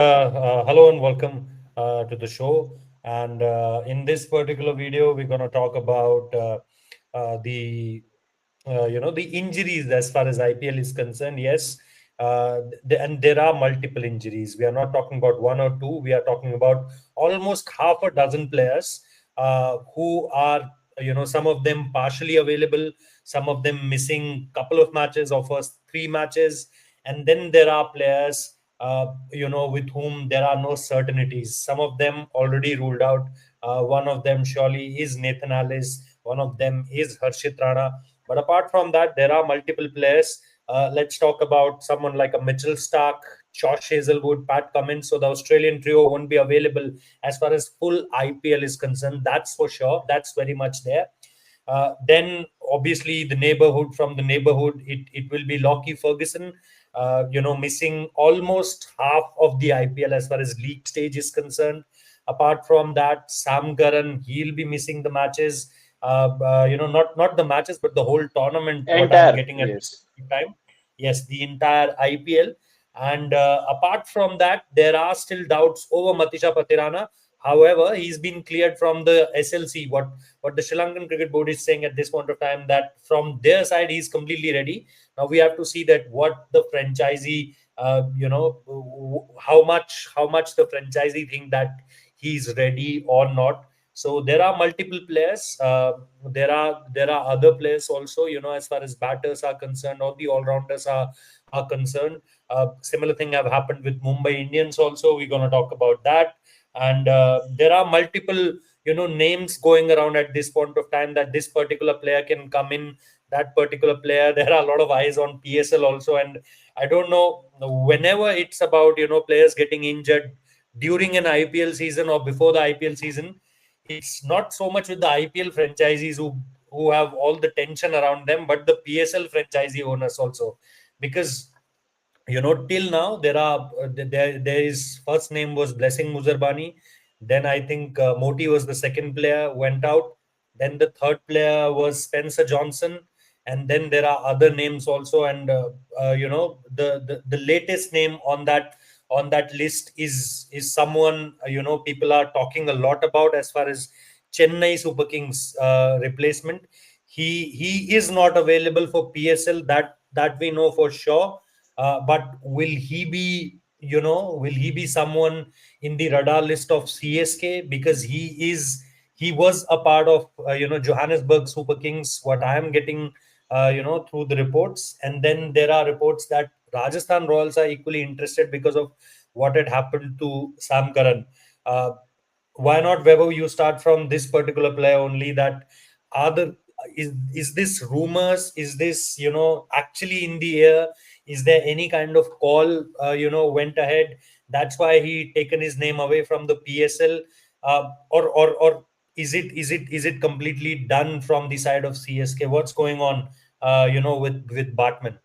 Hello and welcome to the show. And in this particular video, we're going to talk about the the injuries as far as IPL is concerned. Yes, and there are multiple injuries. We are not talking about one or two. We are talking about almost half a dozen players who are some of them partially available, some of them missing couple of matches or first three matches, and then there are players with whom there are no certainties. Some of them already ruled out. One of them surely is Nathan Ellis. One of them is Harshit Rana. But apart from that, there are multiple players. Let's talk about someone like a Mitchell Stark, Josh Hazelwood, Pat Cummins. So the Australian trio won't be available as far as full IPL is concerned. That's for sure. That's very much there. Then obviously the neighborhood from the neighborhood, it will be Lockie Ferguson, missing almost half of the IPL as far as league stage is concerned. Apart from that, Sam Curran, he'll be missing the matches. Not the matches, but the whole tournament. What I'm Entire, getting at this yes. time, yes, the entire IPL. And apart from that, there are still doubts over Matisha Patirana. However, he's been cleared from the SLC. What the Sri Lankan Cricket Board is saying at this point of time, that from their side he's completely ready. Now we have to see that what the franchisee, how much the franchisee think that he's ready or not. So there are multiple players. There are other players also. As far as batters are concerned or the all rounders are concerned. Similar thing have happened with Mumbai Indians also. We're going to talk about that. And there are multiple names going around at this point of time that this particular player can come in, that particular player. There are a lot of eyes on PSL also, and I don't know, whenever it's about players getting injured during an IPL season or before the IPL season, it's not so much with the IPL franchisees who have all the tension around them, but the PSL franchisee owners also. Because till now there is first name was Blessing Muzarbani, then I think Moti was the second player, went out, then the third player was Spencer Johnson, and then there are other names also. And the latest name on that list is someone people are talking a lot about as far as Chennai Super Kings replacement. He is not available for PSL, that we know for sure. But will he be someone in the radar list of CSK? Because he was a part of Johannesburg Super Kings, what I am getting through the reports. And then there are reports that Rajasthan Royals are equally interested because of what had happened to Sam Curran. Uh, why not, Weber? You start from this particular player only. That are the is this rumors? Is this actually in the air? Is there any kind of call went ahead? That's why he taken his name away from the PSL, or is it completely done from the side of CSK? What's going on? With Bartman.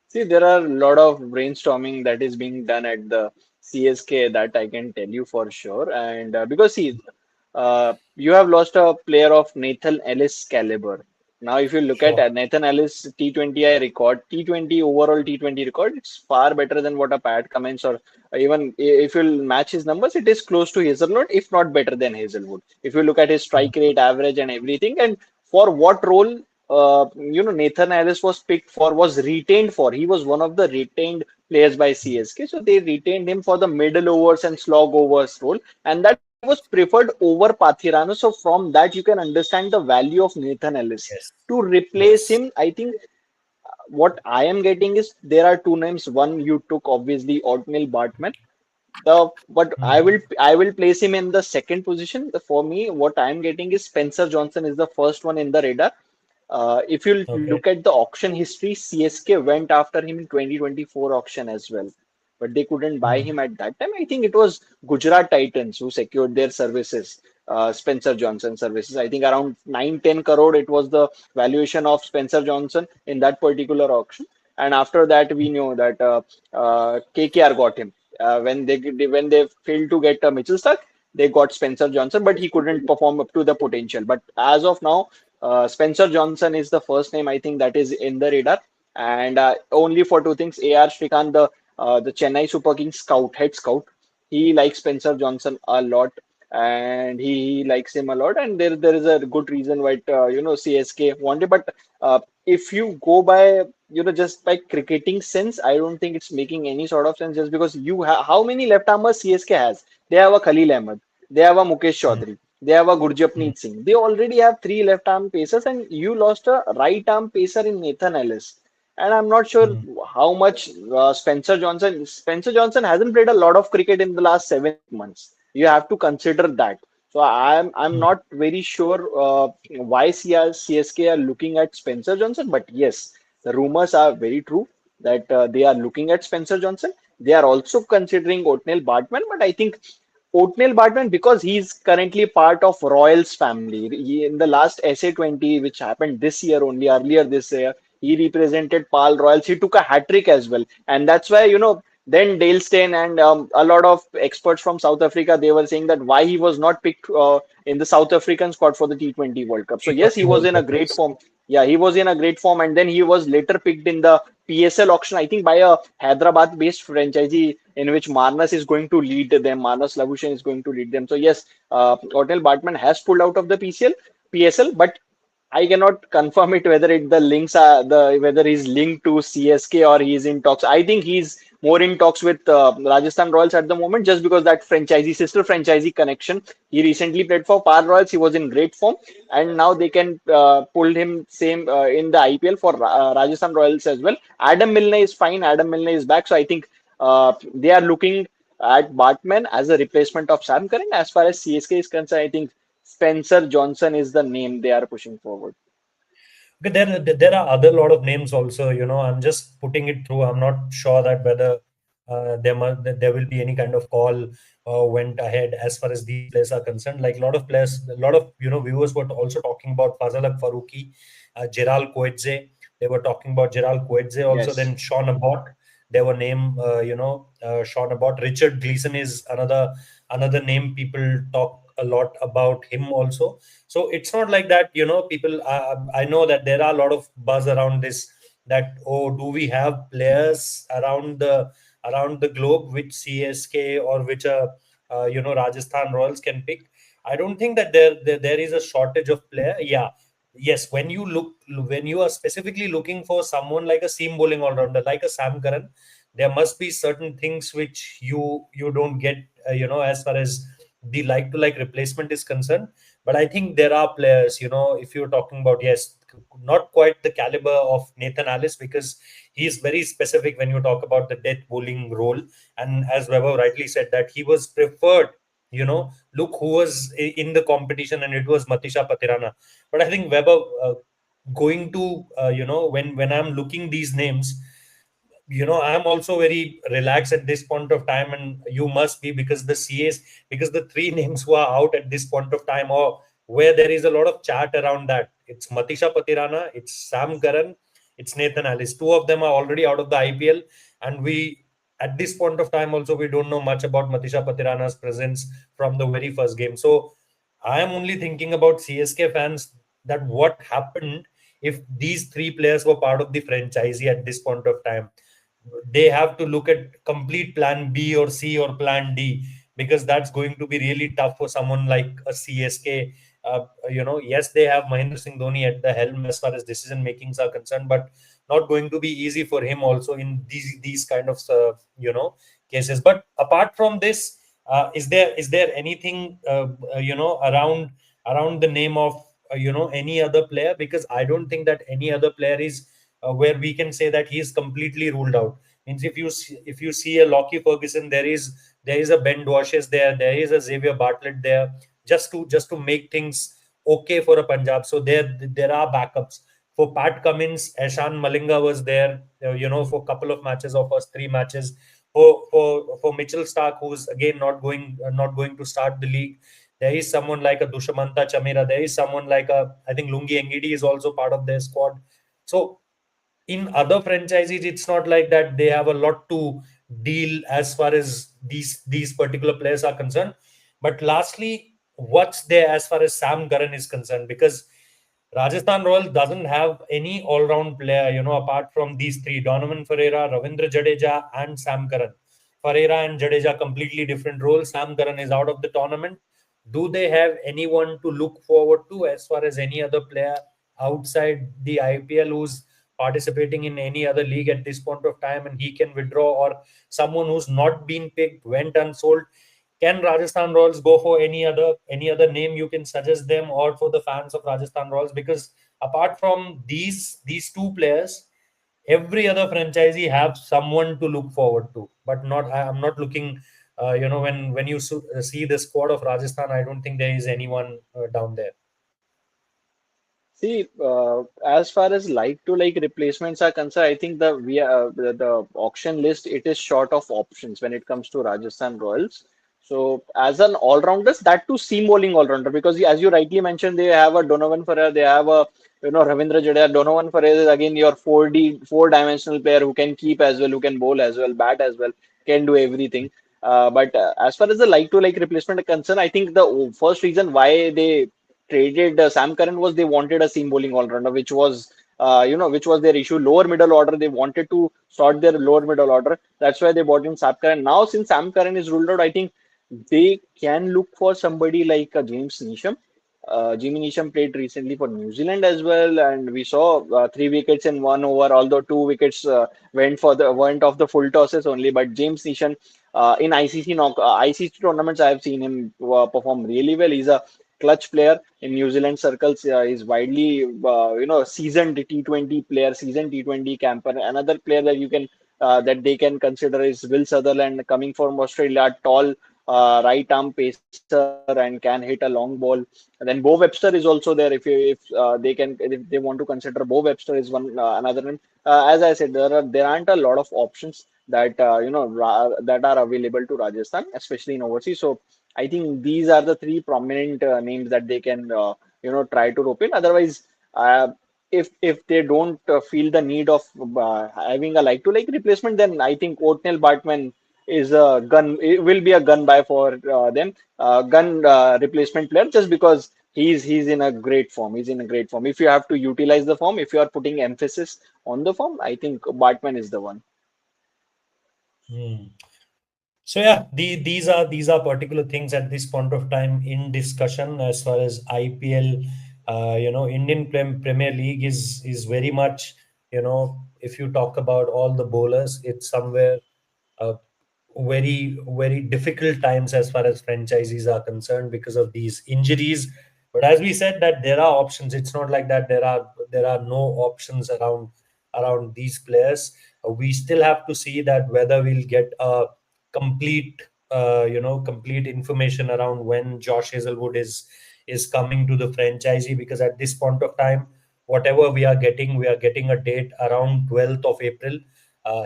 See, there are a lot of brainstorming that is being done at the CSK that I can tell you for sure. And because see, you have lost a player of Nathan Ellis caliber. Now, if you look at Sure. Nathan Ellis T20I record, T20 overall T20 record, it's far better than what a Pat Cummins or even if you match his numbers, it is close to Hazelwood, if not better than Hazelwood. If you look at his strike rate, average, and everything, and for what role Nathan Ellis was picked for, was retained for. He was one of the retained players by CSK. So they retained him for the middle overs and slog overs role. And that was preferred over Pathirano. So from that, you can understand the value of Nathan Ellis. Yes. To replace Yes. him, I think what I am getting is there are two names. One you took, obviously, Otnil Bartman. But Mhm. I will place him in the second position. For me, what I'm getting is Spencer Johnson is the first one in the radar. If you Okay. look at the auction history, CSK went after him in 2024 auction as well, but they couldn't buy Mhm. him at that time. I think it was Gujarat Titans who secured their services, Spencer Johnson services. I think around 9-10 crore it was the valuation of Spencer Johnson in that particular auction. And after that, we know that KKR got him when they failed to get Mitchell Stark. They got Spencer Johnson, but he couldn't perform up to the potential. But as of now, Spencer Johnson is the first name I think that is in the radar, and only for two things. AR Shrikant, the the Chennai Super Kings head scout. He likes Spencer Johnson a lot, and he likes him a lot. And there is a good reason why CSK wanted. But if you go by just by cricketing sense, I don't think it's making any sort of sense. Just because you have how many left armers CSK has? They have a Khalil Ahmed, they have a Mukesh Mm, Chaudhary, they have a mm, Gurjapneet Singh. They already have three left arm pacers, and you lost a right arm pacer in Nathan Ellis. And I'm not sure mm, how much Spencer Johnson. Spencer Johnson hasn't played a lot of cricket in the last 7 8 months. You have to consider that. So I'm mm, not very sure why CSK are looking at Spencer Johnson. But yes, the rumors are very true that they are looking at Spencer Johnson. They are also considering Oatnell Bartman, but I think Oatnell Bartman, because he's currently part of Royals family. In the last SA20, which happened this year only, earlier this year, he represented Pal Royals. He took a hat trick as well, and that's why then Dale Steyn and a lot of experts from South Africa, they were saying that why he was not picked in the South African squad for the T20 World Cup. So yes, he T20 was World in a Cup, great yes. form. Yeah, he was in a great form, and then he was later picked in the PSL auction, I think, by a Hyderabad-based franchisee in which Marnus is going to lead them. Marnus Labuschagne is going to lead them. So yes, Otel Bartman has pulled out of the PSL, but I cannot confirm it whether the links are the whether he's linked to CSK or he's in talks. I think he's more in talks with Rajasthan Royals at the moment, just because that sister franchisee connection. He recently played for Par Royals. He was in great form, and now they can pull him same in the IPL for Rajasthan Royals as well. Adam Milne is fine. Adam Milne is back, so I think they are looking at Bartman as a replacement of Sam Curran. As far as CSK is concerned, I think Spencer Johnson is the name they are pushing forward. Okay, there are other lot of names also. I'm just putting it through. I'm not sure that whether there will be any kind of call went ahead as far as these players are concerned. Like a lot of players, a lot of viewers were also talking about Fazalak Faruqi, Jeral Coetze. They were talking about Jeral Coetze also. Yes. Then Sean Abbott. They were named, Sean Abbott. Richard Gleason is another name people talk a lot about him also. So it's not like that, people. I know that there are a lot of buzz around this. That, oh, do we have players around the globe which CSK or which Rajasthan Royals can pick? I don't think that there is a shortage of player. Yeah, yes. When you are specifically looking for someone like a seam bowling all rounder like a Sam Curran, there must be certain things which you don't get, as far as the like to like replacement is concerned. But I think there are players, if you're talking about, yes, not quite the caliber of Nathan Alice, because he's very specific when you talk about the death bowling role. And as Weber rightly said, that he was preferred. Look who was in the competition, and it was Matisha Patirana. But I think Weber, going to, when I'm looking these names, I'm also very relaxed at this point of time, and you must be, because because the three names who are out at this point of time, or where there is a lot of chat around that, it's Matisha Patirana, it's Sam Curran, it's Nathan Ellis. Two of them are already out of the IPL, and we, at this point of time also, we don't know much about Matisha Patirana's presence from the very first game. So I am only thinking about CSK fans, that what happened if these three players were part of the franchisee at this point of time. They have to look at complete plan B or C or plan D, because that's going to be really tough for someone like a CSK. Yes, they have Mahendra Singh Dhoni at the helm as far as decision makings are concerned, but not going to be easy for him also in these kind of cases. But apart from this, is there anything around the name of any other player? Because I don't think that any other player is where we can say that he is completely ruled out. Means if you see a Lockie Ferguson, there is a Ben Dwashes there is a Xavier Bartlett there, just to make things okay for a Punjab. So there are backups for Pat Cummins. Eshan Malinga was there, for a couple of matches, or first three matches. For Mitchell Stark, who's again not going to start the league. There is someone like a Dushamanta Chamira. There is someone like I think Lungi Engidi is also part of their squad. So in other franchises, it's not like that they have a lot to deal as far as these particular players are concerned. But lastly, what's there as far as Sam Curran is concerned? Because Rajasthan Royals doesn't have any all-round player, apart from these three: Donovan Ferreira, Ravindra Jadeja, and Sam Curran. Ferreira and Jadeja completely different roles. Sam Curran is out of the tournament. Do they have anyone to look forward to as far as any other player outside the IPL who's participating in any other league at this point of time and he can withdraw, or someone who's not been picked, went unsold? Can Rajasthan Royals go for any other name you can suggest them, or for the fans of Rajasthan Royals? Because apart from these two players, every other franchisee have someone to look forward to. But I'm not looking. When you see the squad of Rajasthan, I don't think there is anyone down there. See, as far as like-to-like replacements are concerned, I think the auction list, it is short of options when it comes to Rajasthan Royals. So as an all-rounder, that too seam bowling all-rounder, because as you rightly mentioned, they have a Donovan Ferrer, they have a Ravindra Jadeja. Donovan Ferrer is again your 4D, 4-dimensional player who can keep as well, who can bowl as well, bat as well, can do everything. But as far as the like-to-like replacement are concerned, I think the first reason why they traded Sam Curran was they wanted a seam bowling all rounder, which was their issue. Lower middle order, they wanted to sort their lower middle order. That's why they bought in Sam Curran. Now, since Sam Curran is ruled out, I think they can look for somebody like James Neesham. Jimmy Neesham played recently for New Zealand as well, and we saw 3 wickets in 1 over. Although 2 wickets went off the full tosses only, but James Neesham in ICC tournaments, I have seen him perform really well. He's a clutch player in New Zealand circles. Is widely seasoned T20 player, seasoned T20 camper. Another player that you can that they can consider is Will Sutherland, coming from Australia, tall right arm pacer and can hit a long ball. And then Bo Webster is also there. If they want to consider Bo Webster is one another name. As I said, there aren't a lot of options that are available to Rajasthan, especially in overseas. So I think these are the three prominent names that they can try to rope in. Otherwise, uh, if they don't feel the need of having a like-to-like replacement, then I think Oatnell Bartman is a gun. It will be a gun buy for them, gun replacement player, just because he's in a great form. He's in a great form. If you have to utilize the form, if you are putting emphasis on the form, I think Bartman is the one. Hmm. So yeah, these are particular things at this point of time in discussion as far as IPL. Indian Premier League is very much, if you talk about all the bowlers, it's somewhere uh, very difficult times as far as franchises are concerned because of these injuries. But as we said, that there are options. It's not like that there are no options around these players. We still have to see that whether we'll get a complete complete information around when Josh Hazelwood is coming to the franchisee, because at this point of time, whatever we are getting a date around 12th of April.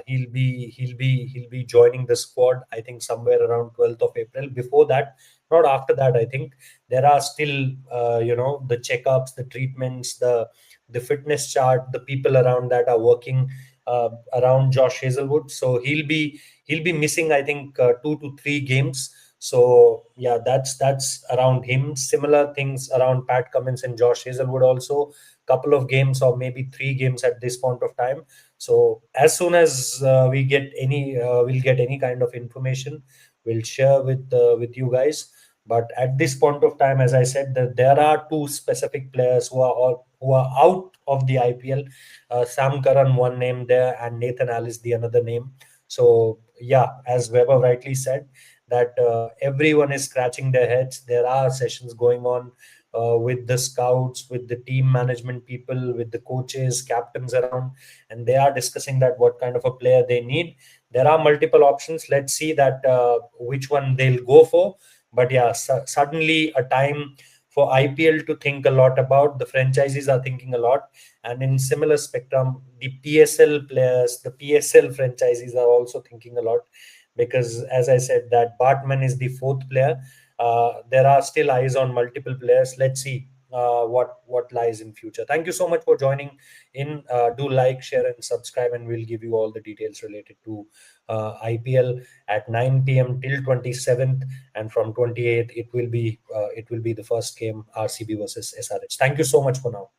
He'll be joining the squad, I think, somewhere around 12th of April. Before that, not after that, I think there are still the checkups, the treatments, the fitness chart, the people around that are working around Josh Hazelwood. So he'll be missing, I think, 2 to 3 games. So yeah, that's around him. Similar things around Pat Cummins and Josh Hazelwood also. Couple of games or maybe 3 games at this point of time. So as soon as we'll get any kind of information, we'll share with you guys. But at this point of time, as I said, that there are two specific players who are out of the IPL. Sam Curran, one name there, and Nathan Alice, the another name. So yeah, as Weber rightly said, that everyone is scratching their heads. There are sessions going on with the scouts, with the team management people, with the coaches, captains around, and they are discussing that what kind of a player they need. There are multiple options. Let's see that which one they'll go for. But yeah, suddenly a time for IPL to think a lot about. The franchises are thinking a lot, and in similar spectrum, the PSL players, the PSL franchises are also thinking a lot, because as I said, that Bartman is the fourth player. There are still eyes on multiple players. Let's see what lies in future. Thank you so much for joining in. Do like, share, and subscribe, and we'll give you all the details related to IPL at 9 p.m. till 27th, and from 28th it will be the first game, RCB versus SRH. Thank you so much for now.